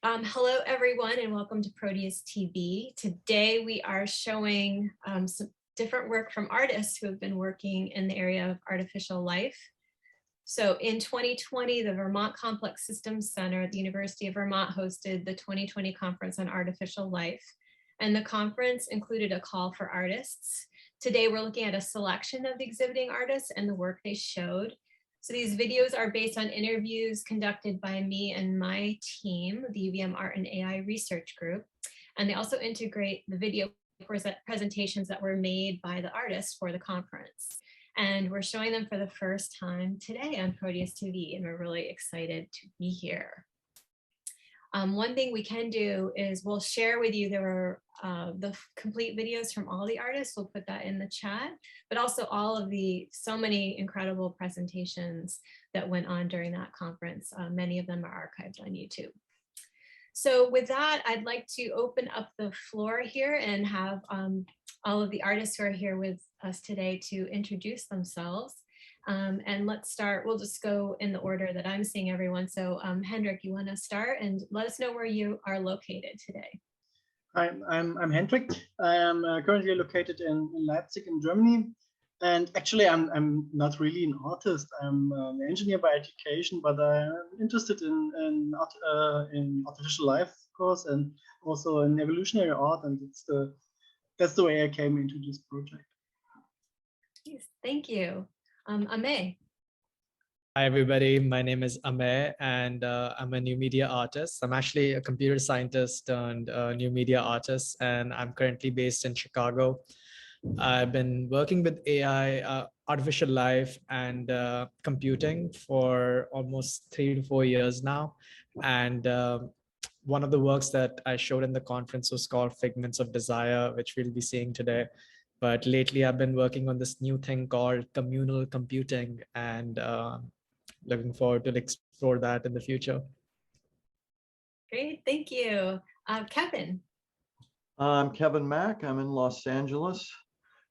Hello, everyone, and welcome to Proteus TV. Today, we are showing some different work from artists who have been working in the area of artificial life. So in 2020, the Vermont Complex Systems Center at the University of Vermont hosted the 2020 Conference on Artificial Life. And the conference included a call for artists. Today, we're looking at a selection of the exhibiting artists and the work they showed. So these videos are based on interviews conducted by me and my team, the UVM Art and AI Research Group. And they also integrate the video presentations that were made by the artists for the conference. And we're showing them for the first time today on Proteus TV, and we're really excited to be here. One thing we can do is we'll share with you the complete videos from all the artists. We'll put that in the chat, but also all of so many incredible presentations that went on during that conference. Many of them are archived on YouTube. So with that, I'd like to open up the floor here and have all of the artists who are here with us today to introduce themselves. And let's start, we'll just go in the order that I'm seeing everyone. So Hendrik, you want to start and let us know where you are located today. Hi, I'm Hendrik. I am currently located in Leipzig in Germany. And actually, I'm not really an artist. I'm an engineer by education, but I'm interested in artificial life, of course, and also in evolutionary art. And that's the way I came into this project. Yes, thank you. Amey. Hi, everybody. My name is Amey, and I'm a new media artist. I'm actually a computer scientist and a new media artist, and I'm currently based in Chicago. I've been working with AI, artificial life, and computing for almost 3 to 4 years now. And one of the works that I showed in the conference was called Figments of Desire, which we'll be seeing today. But lately, I've been working on this new thing called communal computing, and looking forward to explore that in the future. Great, thank you. Kevin. I'm Kevin Mack. I'm in Los Angeles.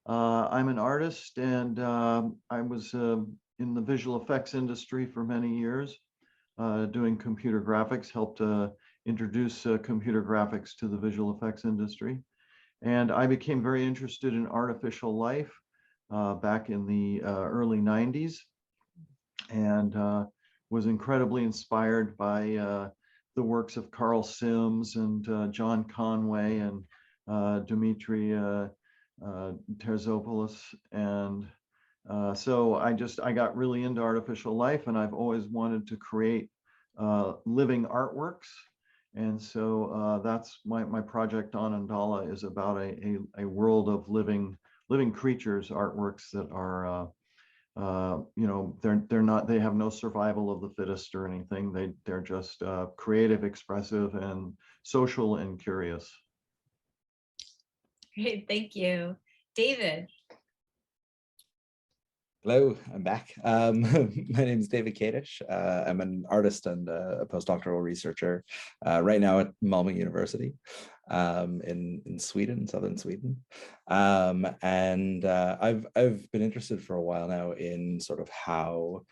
I'm an artist, and I was in the visual effects industry for many years, doing computer graphics, helped introduce computer graphics to the visual effects industry. And I became very interested in artificial life back in the early 90s, and was incredibly inspired by the works of Carl Sims and John Conway and Dmitry Terzopoulos. And so I got really into artificial life, and I've always wanted to create living artworks. And so that's my project Anandala is about a world of living creatures, artworks that are they have no survival of the fittest or anything. They're just creative, expressive, and social and curious. Great, thank you. David. Hello, I'm back. My name is David Kadish. I'm an artist and a postdoctoral researcher right now at Malmö University in Sweden, southern Sweden. And I've been interested for a while now in sort of how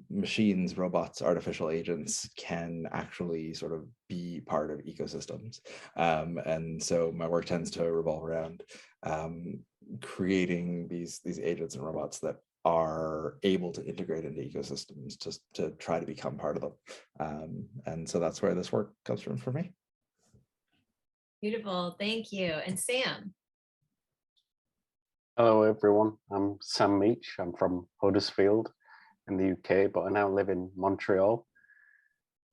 machines, robots, artificial agents can actually sort of be part of ecosystems. And so my work tends to revolve around creating these agents and robots that are able to integrate into ecosystems to try to become part of them. And so that's where this work comes from for me. Beautiful, thank you. And Sam. Hello, everyone. I'm Sam Meach. I'm from Huddersfield in the UK, but I now live in Montreal.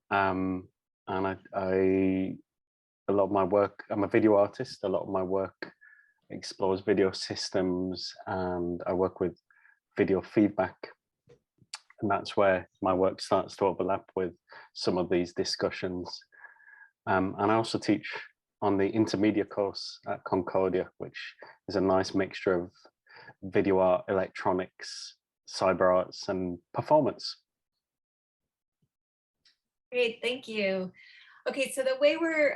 And a lot of my work, I'm a video artist. A lot of my work explores video systems, and I work with video feedback. And that's where my work starts to overlap with some of these discussions. And I also teach on the intermediate course at Concordia, which is a nice mixture of video art, electronics, cyber arts, and performance. Great, thank you. Okay, so the way we're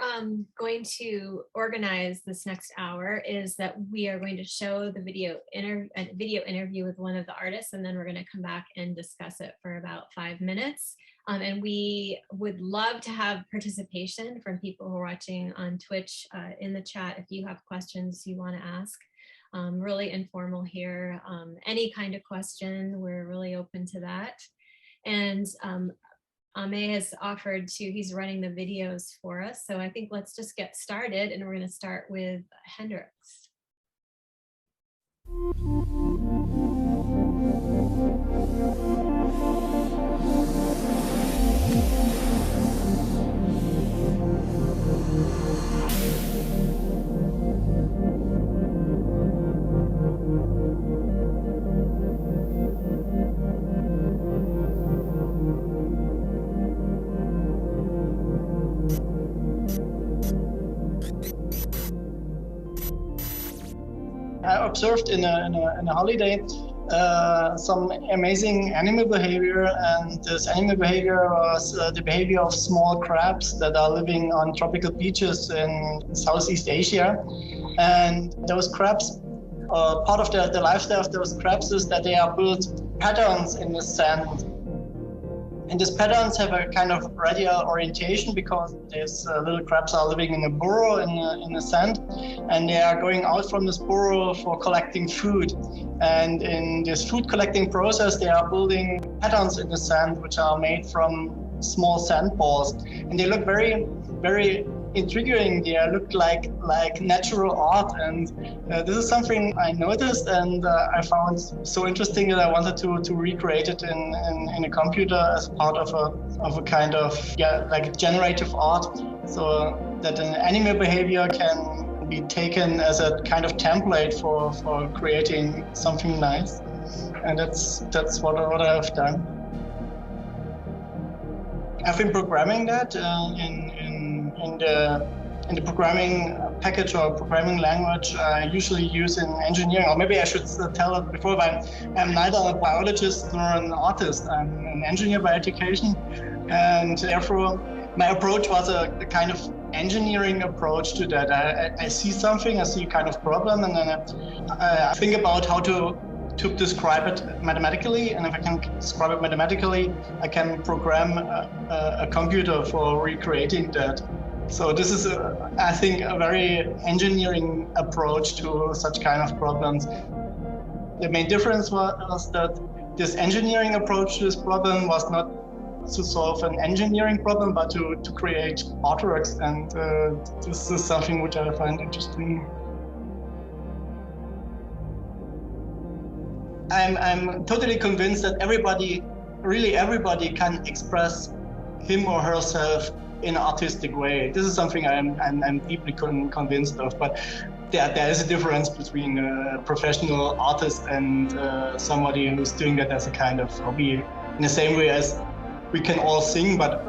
going to organize this next hour is that we are going to show the video interview with one of the artists, and then we're going to come back and discuss it for about 5 minutes. And we would love to have participation from people who are watching on Twitch in the chat if you have questions you want to ask. Really informal here. Any kind of question, we're really open to that. And Ame has offered to, he's running the videos for us. So I think let's just get started, and we're going to start with Hendrix. I observed in a holiday some amazing animal behavior, and this animal behavior was the behavior of small crabs that are living on tropical beaches in Southeast Asia. And those crabs, part of the lifestyle of those crabs is that they are built patterns in the sand. And these patterns have a kind of radial orientation because these little crabs are living in a burrow in the sand, and they are going out from this burrow for collecting food. And in this food collecting process, they are building patterns in the sand, which are made from small sand balls. And they look very, very intriguing. They look like natural art, and this is something I noticed and I found so interesting that I wanted to recreate it in a computer as part of a kind of like generative art, so that an animal behavior can be taken as a kind of template for creating something nice. And that's what I have done. I've been programming that in the programming package or programming language I usually use in engineering. Or maybe I should tell it before, but I'm neither a biologist nor an artist. I'm an engineer by education, and therefore my approach was a kind of engineering approach to that. I see something, I see a kind of problem, and then I think about how to describe it mathematically, and if I can describe it mathematically, I can program a computer for recreating that. So this is, I think, a very engineering approach to such kind of problems. The main difference was that this engineering approach to this problem was not to solve an engineering problem, but to create artworks, and this is something which I find interesting. I'm totally convinced that really everybody can express him or herself in an artistic way. This is something I'm deeply convinced of, but there is a difference between a professional artist and somebody who's doing that as a kind of hobby, in the same way as we can all sing, but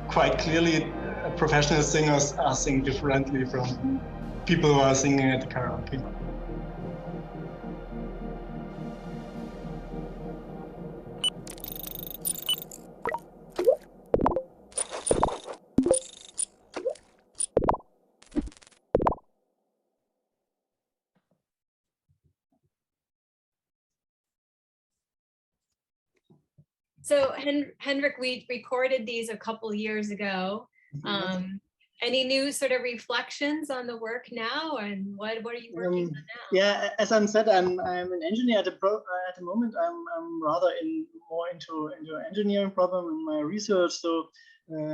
quite clearly professional singers are singing differently from people who are singing at the karaoke. So Hendrik, we recorded these a couple years ago. Any new sort of reflections on the work now, and what are you working on now? Yeah, as I said, I'm an engineer at the moment. I'm rather more into engineering problem in my research. So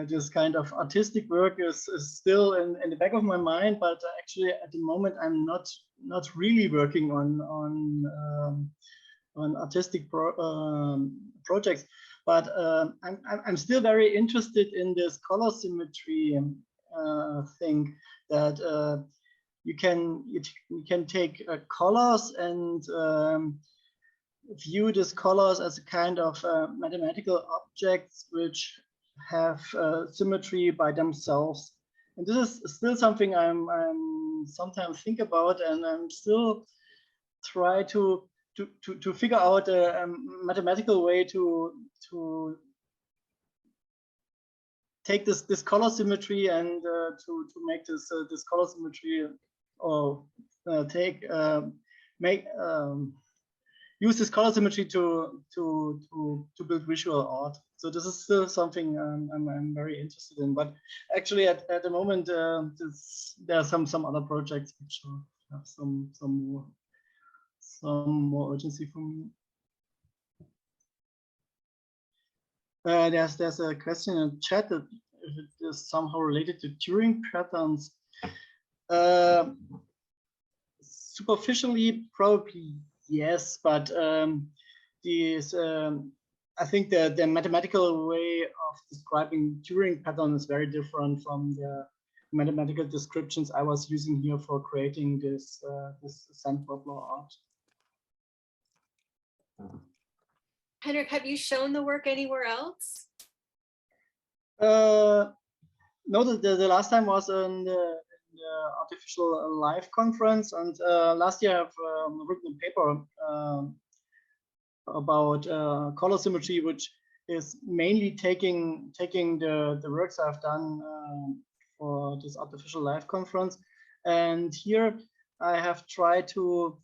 this kind of artistic work is still in the back of my mind, but actually at the moment I'm not really working on artistic projects. But I'm still very interested in this color symmetry thing, that you can take colors and view these colors as a kind of mathematical objects which have symmetry by themselves. And this is still something I'm sometimes think about, and I'm still try to figure out a mathematical way to take this color symmetry and to make this color symmetry, or use this color symmetry to build visual art. So this is still something I'm very interested in. But actually, at the moment, there are some other projects which have some more urgency for me. There's a question in chat that if it is somehow related to Turing patterns. Superficially, probably yes, but I think the mathematical way of describing Turing pattern is very different from the mathematical descriptions I was using here for creating this sand bubbler art. Henrik, have you shown the work anywhere else? No, the last time was in the Artificial Alife Conference, and last year I've written a paper about color symmetry, which is mainly taking the works I've done for this Artificial Life Conference. And here I have tried to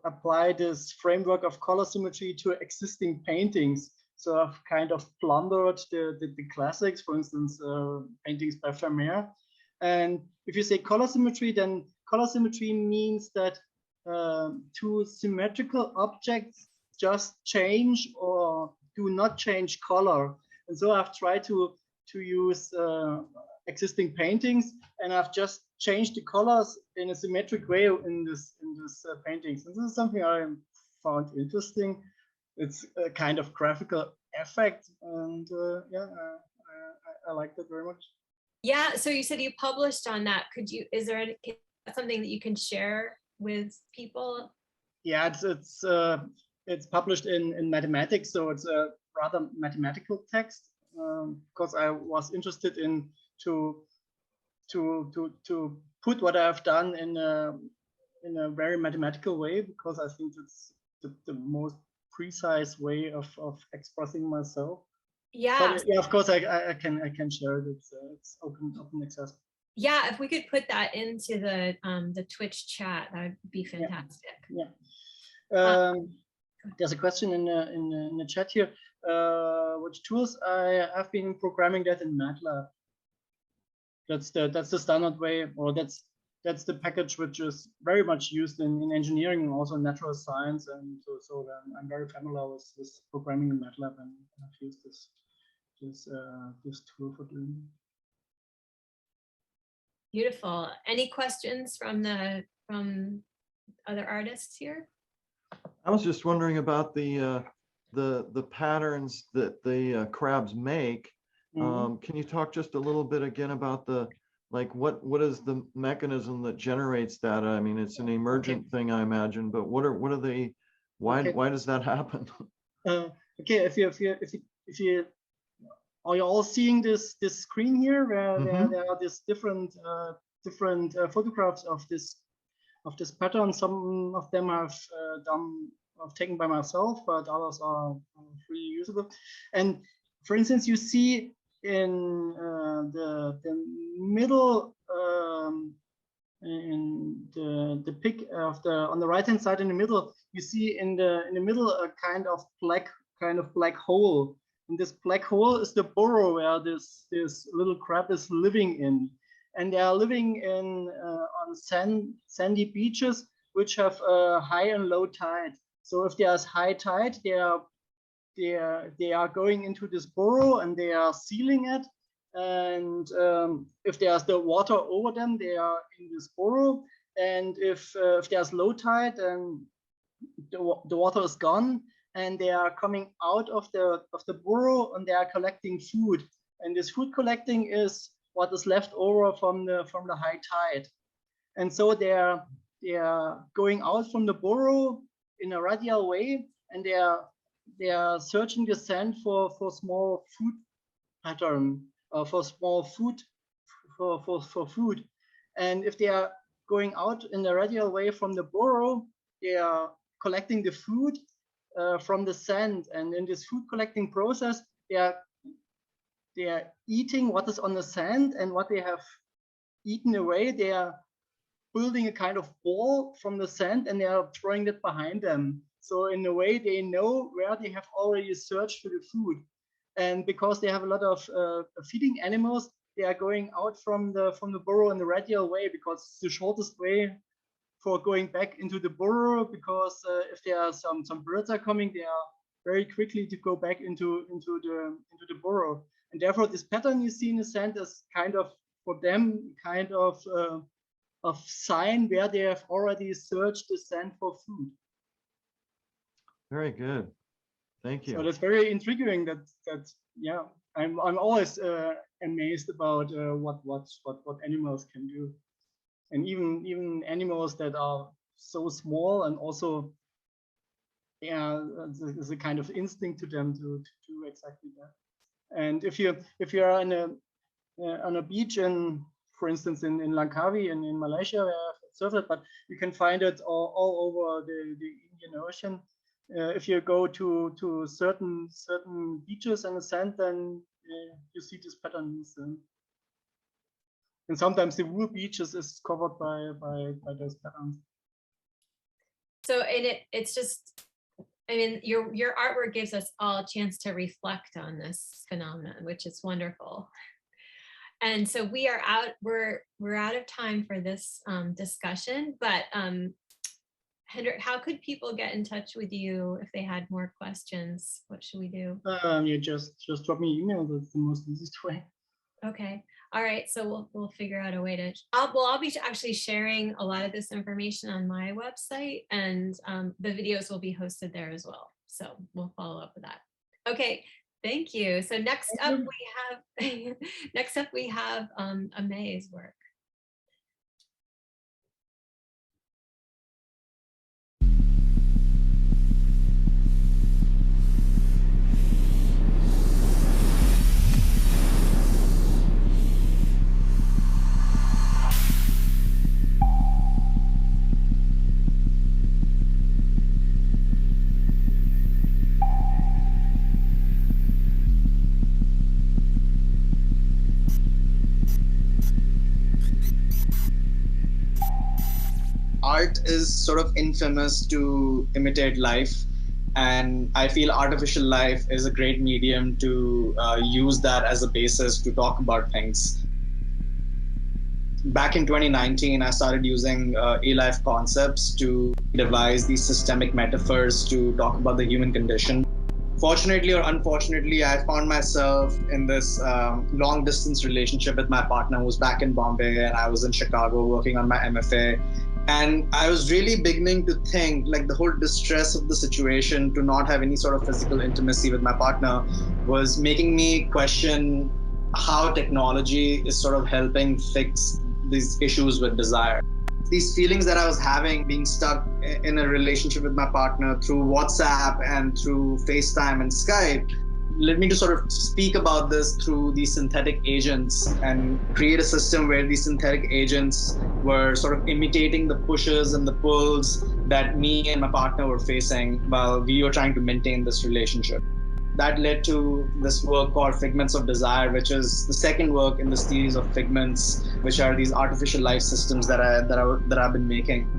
apply this framework of color symmetry to existing paintings. So I've kind of plundered the classics, for instance, paintings by Vermeer. And if you say color symmetry, then color symmetry means that two symmetrical objects just change or do not change color. And so I've tried to use existing paintings, and I've just changed the colors in a symmetric way in this paintings. And this is something I found interesting. It's a kind of graphical effect, and yeah, I like that very much. Yeah, so you said you published on that. Is there something that you can share with people? Yeah, it's published in mathematics, so it's a rather mathematical text, because I was interested in to put what I've done in a very mathematical way, because I think it's the most precise way of expressing myself. Yeah. But yeah, of course I can share it. It's open access. Yeah, if we could put that into the Twitch chat, that would be fantastic. Yeah. There's a question in the chat here. Which tools I have been programming that in MATLAB. That's the standard way, or that's the package which is very much used in engineering and also in natural science, and so I'm very familiar with programming in MATLAB, and I've used this tool for doing it. Beautiful. Any questions from other artists here? I was just wondering about the patterns that the crabs make. Can you talk just a little bit again about what is the mechanism that generates that? I mean, it's an emergent thing, I imagine, but what are they? Why does that happen? Okay, if you are you all seeing this screen here, where there are these different photographs of this pattern. Some of them I've taken by myself, but others are freely usable. And for instance, you see in the middle, in the pic of on the right hand side in the middle, you see in the middle a kind of black hole. And this black hole is the burrow where this little crab is living in. And they are living in on sandy beaches which have high and low tide. So if there's high tide, they are going into this burrow and they are sealing it. And if there's the water over them, they are in this burrow. And if there's low tide, then the water is gone, and they are coming out of the burrow, and they are collecting food. And this food collecting is what is left over from the high tide. And so they are going out from the burrow in a radial way, and they are searching the sand for small food pattern, for small food for food. And if they are going out in a radial way from the burrow, they are collecting the food from the sand, and in this food collecting process, they are eating what is on the sand, and what they have eaten away, they are building a kind of ball from the sand, and they are throwing it behind them. So in a way, they know where they have already searched for the food. And because they have a lot of feeding animals, they are going out from the burrow in the radial way, because it's the shortest way for going back into the burrow. Because if there are some birds are coming, they are very quickly to go back into the burrow. And therefore, this pattern you see in the sand is kind of, for them, kind of sign where they have already searched the sand for food. Very good. Thank you. So that's very intriguing. That yeah, I'm always amazed about what animals can do, and even animals that are so small, and also yeah, there's a kind of instinct to them to do exactly that. And if you are on a beach in, for instance, in Langkawi in Malaysia, where I've observed it, but you can find it all over the Indian Ocean. If you go to certain beaches in the sand, then you see this pattern in the sand. And sometimes the wool beaches is covered by those patterns. So, and it's just, I mean, your artwork gives us all a chance to reflect on this phenomenon, which is wonderful. And so we're out of time for this discussion, but Hendrik, how could people get in touch with you if they had more questions? What should we do? You just drop me an email. That's the most easiest way. Okay. All right. So we'll figure out a way to. I'll be actually sharing a lot of this information on my website, and the videos will be hosted there as well. So we'll follow up with that. Okay. Thank you. So next up we have Ame's work. Art is sort of infamous to imitate life, and I feel artificial life is a great medium to use that as a basis to talk about things. Back in 2019, I started using Alife concepts to devise these systemic metaphors to talk about the human condition. Fortunately or unfortunately, I found myself in this long distance relationship with my partner who was back in Bombay, and I was in Chicago working on my MFA. And I was really beginning to think, like, the whole distress of the situation to not have any sort of physical intimacy with my partner was making me question how technology is sort of helping fix these issues with desire. These feelings that I was having being stuck in a relationship with my partner through WhatsApp and through FaceTime and Skype led me to sort of speak about this through these synthetic agents and create a system where these synthetic agents were sort of imitating the pushes and the pulls that me and my partner were facing while we were trying to maintain this relationship. That led to this work called Figments of Desire, which is the second work in the series of Figments, which are these artificial life systems that I've been making.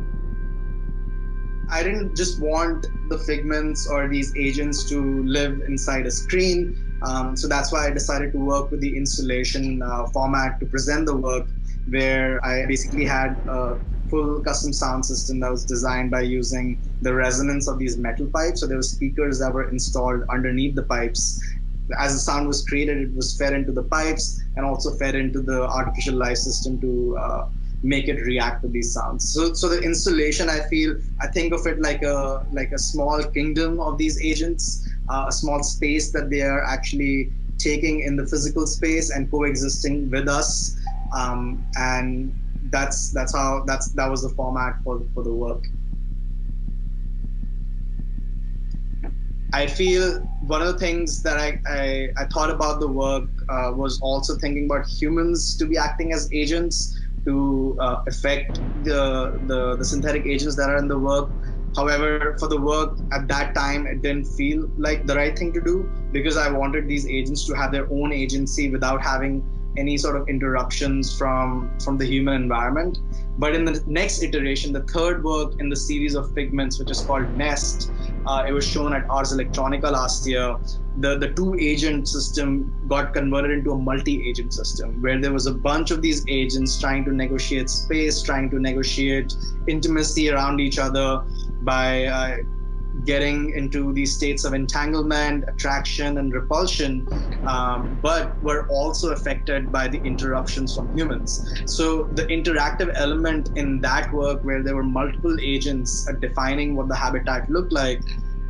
I didn't just want the figments or these agents to live inside a screen. So that's why I decided to work with the installation format to present the work, where I basically had a full custom sound system that was designed by using the resonance of these metal pipes. So there were speakers that were installed underneath the pipes. As the sound was created, it was fed into the pipes and also fed into the artificial life system to make it react to these sounds. So the installation, I think of it like a small kingdom of these agents, a small space that they are actually taking in the physical space and coexisting with us. And that was the format for the work. I feel one of the things that I thought about the work was also thinking about humans to be acting as agents to affect the synthetic agents that are in the work. However, for the work at that time, it didn't feel like the right thing to do, because I wanted these agents to have their own agency without having any sort of interruptions from the human environment. But in the next iteration, the third work in the series of Figments, which is called Nest, It was shown at Ars Electronica last year. The two-agent system got converted into a multi-agent system where there was a bunch of these agents trying to negotiate space, trying to negotiate intimacy around each other by getting into these states of entanglement, attraction, and repulsion, but were also affected by the interruptions from humans. So the interactive element in that work, where there were multiple agents defining what the habitat looked like,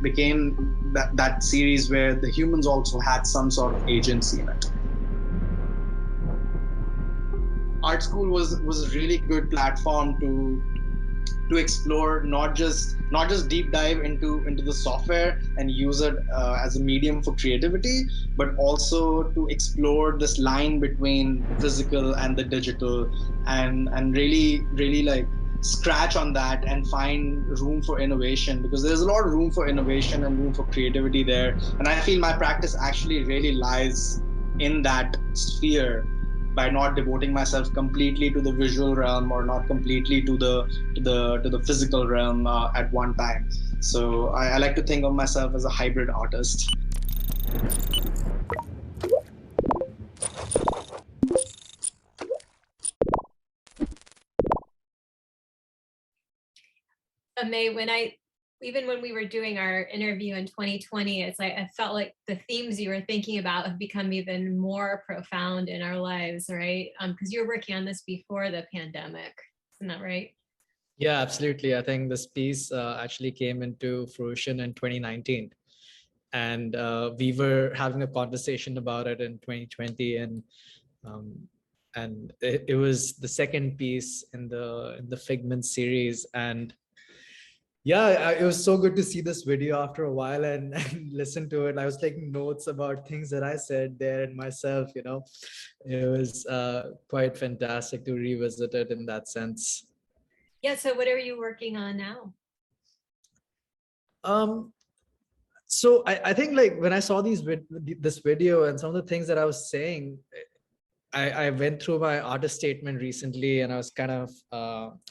became that series where the humans also had some sort of agency in it. Art School was a really good platform to explore not just deep dive into the software and use it as a medium for creativity, but also to explore this line between physical and the digital, and really like scratch on that and find room for innovation, because there's a lot of room for innovation and room for creativity there. And I feel my practice actually really lies in that sphere, by not devoting myself completely to the visual realm or not completely to the physical realm at one time. So I like to think of myself as a hybrid artist. May, even when we were doing our interview in 2020, it's like I felt like the themes you were thinking about have become even more profound in our lives, right? Because you were working on this before the pandemic, isn't that right? Yeah, absolutely. I think this piece actually came into fruition in 2019, and we were having a conversation about it in 2020, and it was the second piece in the Figment series. And yeah, it was so good to see this video after a while and listen to it. I was taking notes about things that I said there and myself, you know. It was quite fantastic to revisit it in that sense. Yeah, so what are you working on now? So I think like when I saw this video and some of the things that I was saying, I went through my artist statement recently, and I was kind of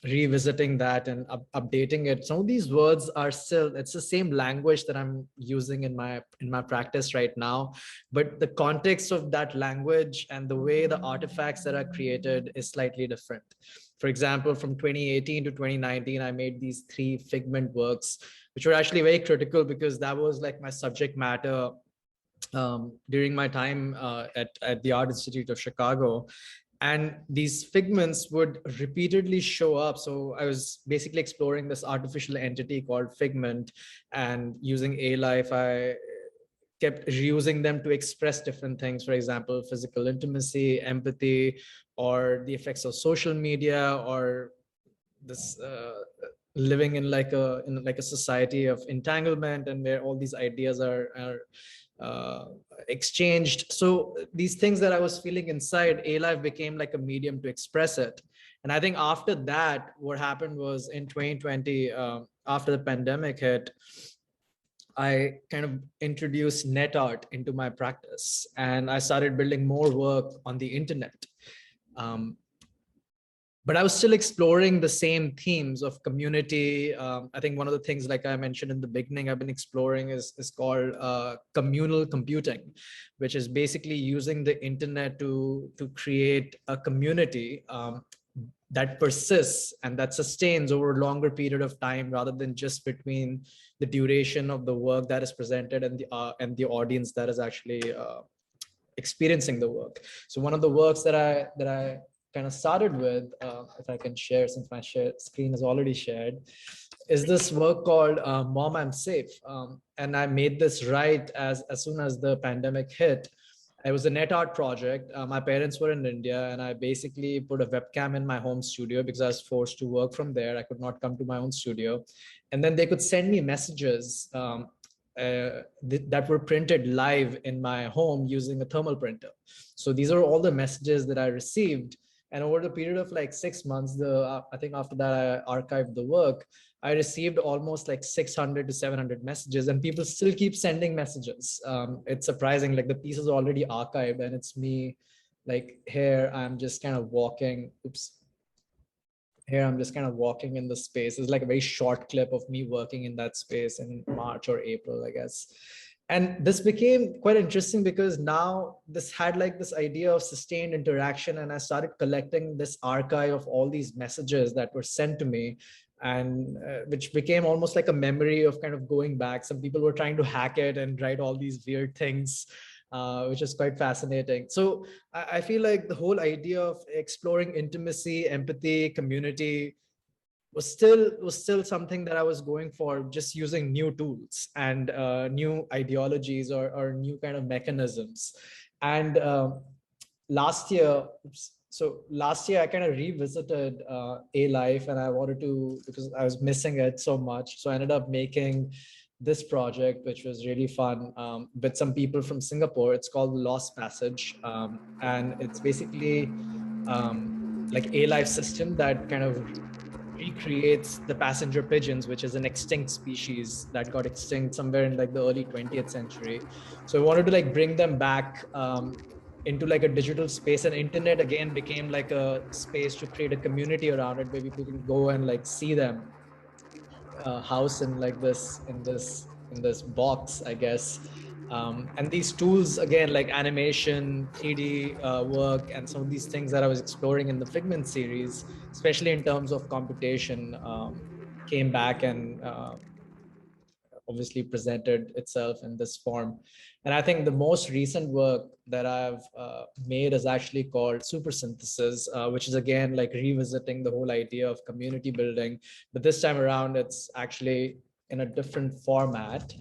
revisiting that and updating it. Some of these words are still, it's the same language that I'm using in my practice right now, but the context of that language and the way the artifacts that are created is slightly different. For example, from 2018 to 2019, I made these 3 Figment works, which were actually very critical because that was like my subject matter during my time at the Art Institute of Chicago. And these figments would repeatedly show up. So I was basically exploring this artificial entity called Figment, and using Alife, I kept reusing them to express different things. For example, physical intimacy, empathy, or the effects of social media, or this living in like a society of entanglement, and where all these ideas are exchanged. So these things that I was feeling inside, Alife became like a medium to express it. And I think after that, what happened was in 2020, after the pandemic hit, I kind of introduced net art into my practice, and I started building more work on the internet. But I was still exploring the same themes of community. I think one of the things, like I mentioned in the beginning, I've been exploring is called communal computing, which is basically using the internet to create a community that persists and that sustains over a longer period of time, rather than just between the duration of the work that is presented and the audience that is actually experiencing the work. So one of the works that I kind of started with, if I can share, since my screen is already shared, is this work called Mom, I'm Safe. And I made this right as soon as the pandemic hit. It was a net art project. My parents were in India, and I basically put a webcam in my home studio because I was forced to work from there. I could not come to my own studio. And then they could send me messages that were printed live in my home using a thermal printer. So these are all the messages that I received. And over the period of like 6 months, I think after that I archived the work, I received almost like 600 to 700 messages, and people still keep sending messages. It's surprising, like the piece is already archived, and it's me like here, I'm just kind of walking. Oops. here I'm just kind of walking in the space. It's like a very short clip of me working in that space in March or April, I guess. And this became quite interesting because now this had like this idea of sustained interaction, and I started collecting this archive of all these messages that were sent to me, and which became almost like a memory of kind of going back. Some people were trying to hack it and write all these weird things, which is quite fascinating. So I feel like the whole idea of exploring intimacy, empathy, community was still something that I was going for, just using new tools and new ideologies or new kind of mechanisms. And last year I kind of revisited Alife, and I wanted to, because I was missing it so much. So I ended up making this project, which was really fun, with some people from Singapore. It's called Lost Passage, and it's basically like Alife system that kind of recreates the passenger pigeons, which is an extinct species that got extinct somewhere in like the early 20th century. So I wanted to like bring them back into like a digital space, and internet again became like a space to create a community around it where people can go and like see them house in like this in this box, I guess. And these tools, again, like animation, 3D work, and some of these things that I was exploring in the Figment series, especially in terms of computation, came back and obviously presented itself in this form. And I think the most recent work that I've made is actually called Supersynthesis, which is again like revisiting the whole idea of community building, but this time around it's actually in a different format.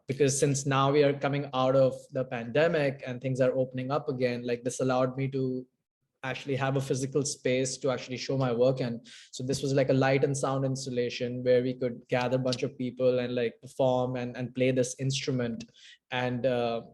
Because since now we are coming out of the pandemic and things are opening up again, like this allowed me to actually have a physical space to actually show my work. And so this was like a light and sound installation where we could gather a bunch of people and like perform and play this instrument. And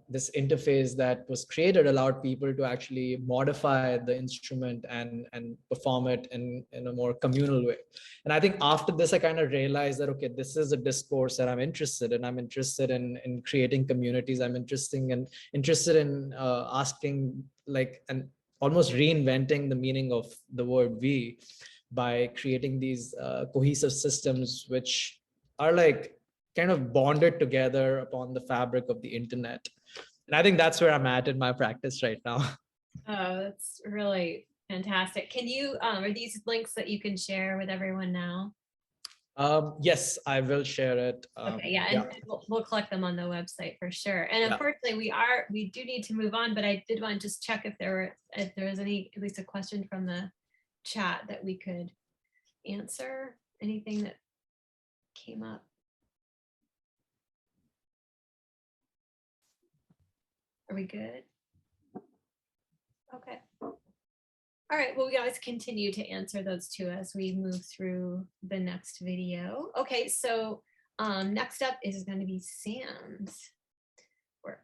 this interface that was created allowed people to actually modify the instrument and perform it in a more communal way. And I think after this, I kind of realized that, okay, this is a discourse that I'm interested in. I'm interested in creating communities. I'm interested in asking like, and almost reinventing the meaning of the word we by creating these cohesive systems, which are like kind of bonded together upon the fabric of the internet. And I think that's where I'm at in my practice right now. Oh, that's really fantastic. Can you, are these links that you can share with everyone now? Yes, I will share it. Okay, yeah, and we'll collect them on the website for sure. And unfortunately, we do need to move on, but I did want to just check if there was any, at least a question from the chat that we could answer. Anything that came up. Are we good? Okay. All right, well, we always continue to answer those two as we move through the next video. Okay, so next up is going to be Sam's work.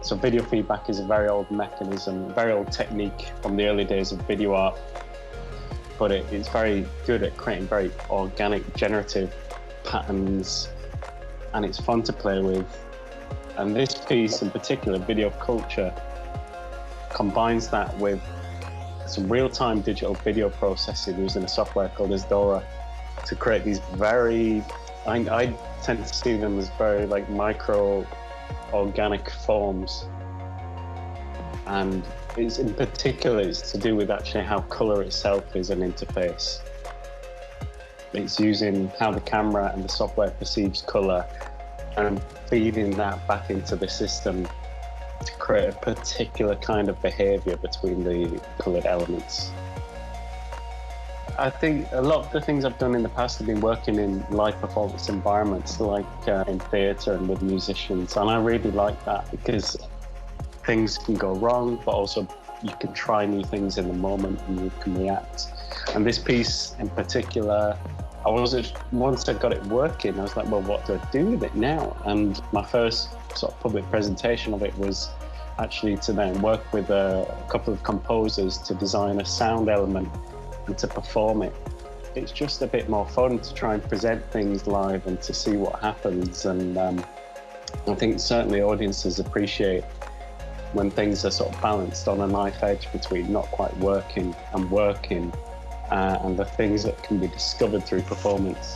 So video feedback is a very old mechanism, very old technique from the early days of video art, but it's very good at creating very organic, generative patterns, and it's fun to play with. And this piece in particular, Video Culture, combines that with some real-time digital video processing using a software called Isdora to create these very, I tend to see them as very like micro organic forms, and it's in particular it's to do with actually how color itself is an interface. It's using how the camera and the software perceives color and feeding that back into the system to create a particular kind of behavior between the colored elements. I think a lot of the things I've done in the past have been working in live performance environments, like in theatre and with musicians, and I really like that because things can go wrong, but also you can try new things in the moment and you can react. And this piece in particular, once I got it working, I was like, well, what do I do with it now? And my first sort of public presentation of it was actually to then work with a couple of composers to design a sound element and to perform it. It's just a bit more fun to try and present things live and to see what happens. And I think certainly audiences appreciate when things are sort of balanced on a knife edge between not quite working and working, and the things that can be discovered through performance.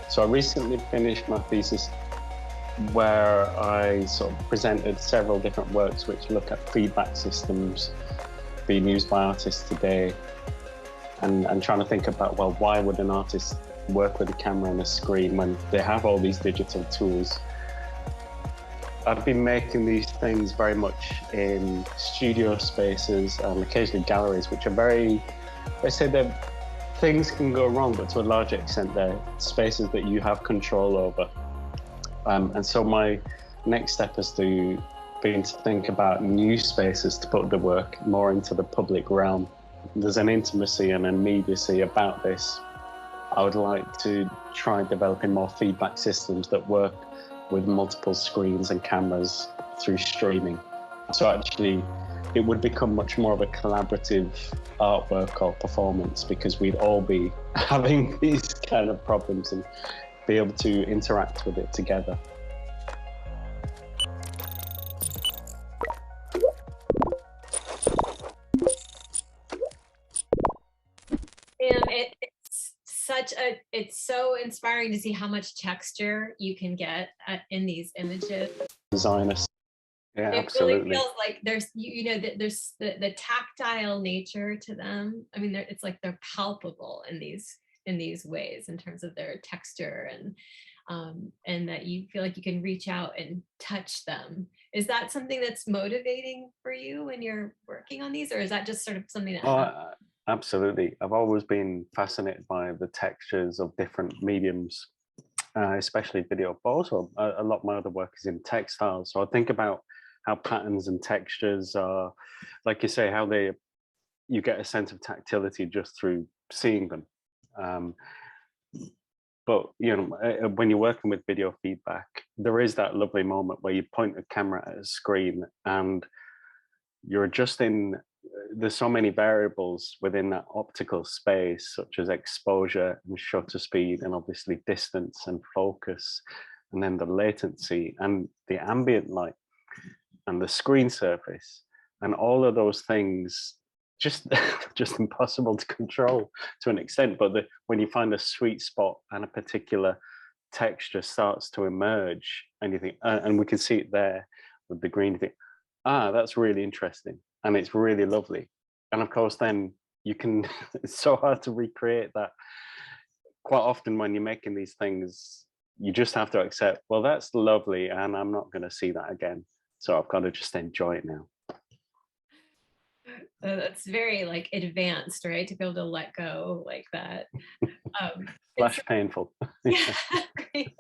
So I recently finished my thesis where I sort of presented several different works which look at feedback systems being used by artists today, and trying to think about, well, why would an artist work with a camera and a screen when they have all these digital tools? I've been making these things very much in studio spaces and occasionally galleries, which are very, let's say that things can go wrong, but to a large extent they're spaces that you have control over. And so my next step has been to think about new spaces to put the work more into the public realm. There's an intimacy and an immediacy about this. I would like to try developing more feedback systems that work with multiple screens and cameras through streaming. So actually, it would become much more of a collaborative artwork or performance, because we'd all be having these kind of problems and be able to interact with it together. It's so inspiring to see how much texture you can get in these images. Designers. Yeah, it absolutely. Really feels like there's there's the tactile nature to them. I mean, it's like they're palpable in these ways in terms of their texture, and that you feel like you can reach out and touch them. Is that something that's motivating for you when you're working on these, or is that just sort of something that Absolutely. I've always been fascinated by the textures of different mediums, especially video, but also a lot of my other work is in textiles. So I think about how patterns and textures are, like you say, how you get a sense of tactility just through seeing them. But you know, when you're working with video feedback, there is that lovely moment where you point a camera at a screen and you're adjusting. There's so many variables within that optical space, such as exposure and shutter speed, and obviously distance and focus, and then the latency and the ambient light and the screen surface, and all of those things just impossible to control to an extent. But when you find a sweet spot and a particular texture starts to emerge, and you think, and we can see it there with the green, you think, that's really interesting. And it's really lovely. And of course, then you can, it's so hard to recreate that. Quite often when you're making these things, you just have to accept, well, that's lovely, and I'm not going to see that again. So I've got to just enjoy it now. That's very like advanced, right? To be able to let go like that. Flash painful. Yeah, great.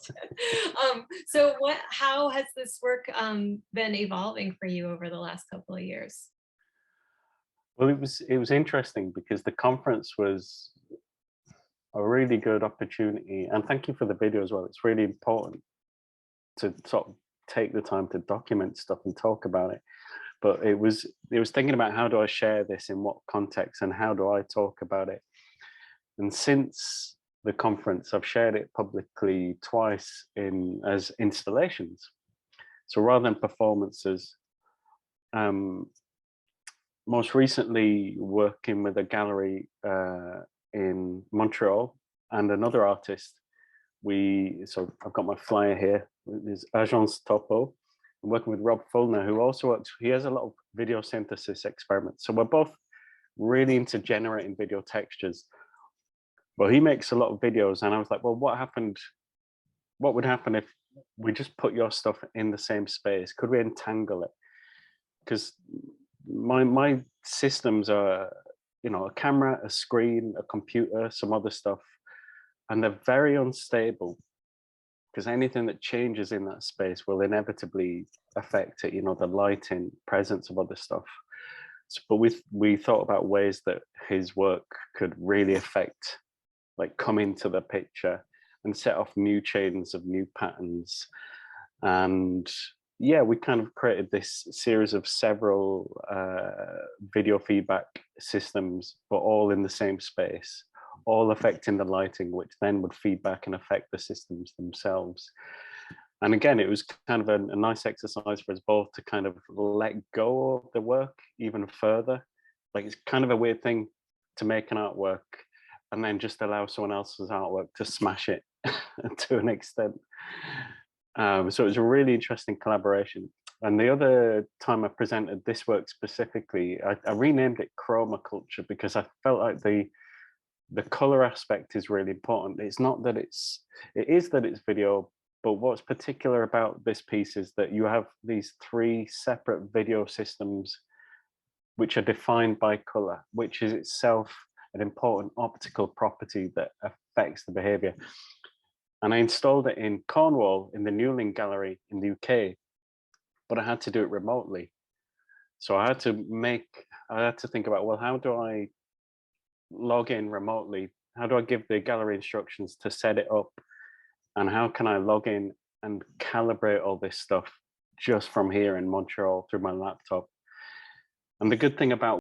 So how has this work been evolving for you over the last couple of years? Well, it was interesting because the conference was a really good opportunity, and thank you for the video as well. It's really important to sort of take the time to document stuff and talk about it. But it was thinking about, how do I share this, in what context, and how do I talk about it? And since the conference, I've shared it publicly twice as installations. So rather than performances, most recently working with a gallery in Montreal and another artist. So I've got my flyer here. There's Agence Topo. I'm working with Rob Fulner, who also works, he has a lot of video synthesis experiments. So we're both really into generating video textures. Well, he makes a lot of videos, and I was like, well, what would happen if we just put your stuff in the same space? Could we entangle it? Because my systems are, a camera, a screen, a computer, some other stuff, and they're very unstable, because anything that changes in that space will inevitably affect it, the lighting, presence of other stuff. But we thought about ways that his work could really affect, like come into the picture and set off new chains of new patterns. And yeah, we kind of created this series of several video feedback systems, but all in the same space, all affecting the lighting, which then would feed back and affect the systems themselves. And again, it was kind of a nice exercise for us both to kind of let go of the work even further. Like it's kind of a weird thing to make an artwork and then just allow someone else's artwork to smash it to an extent. So it was a really interesting collaboration. And the other time I presented this work specifically, I renamed it Chroma Culture because I felt like the color aspect is really important. It's not that it is that it's video, but what's particular about this piece is that you have these 3 separate video systems which are defined by color, which is itself an important optical property that affects the behavior. And I installed it in Cornwall in the Newling Gallery in the UK, but I had to do it remotely. So I had to think about, well, how do I log in remotely? How do I give the gallery instructions to set it up? And how can I log in and calibrate all this stuff just from here in Montreal through my laptop? And the good thing about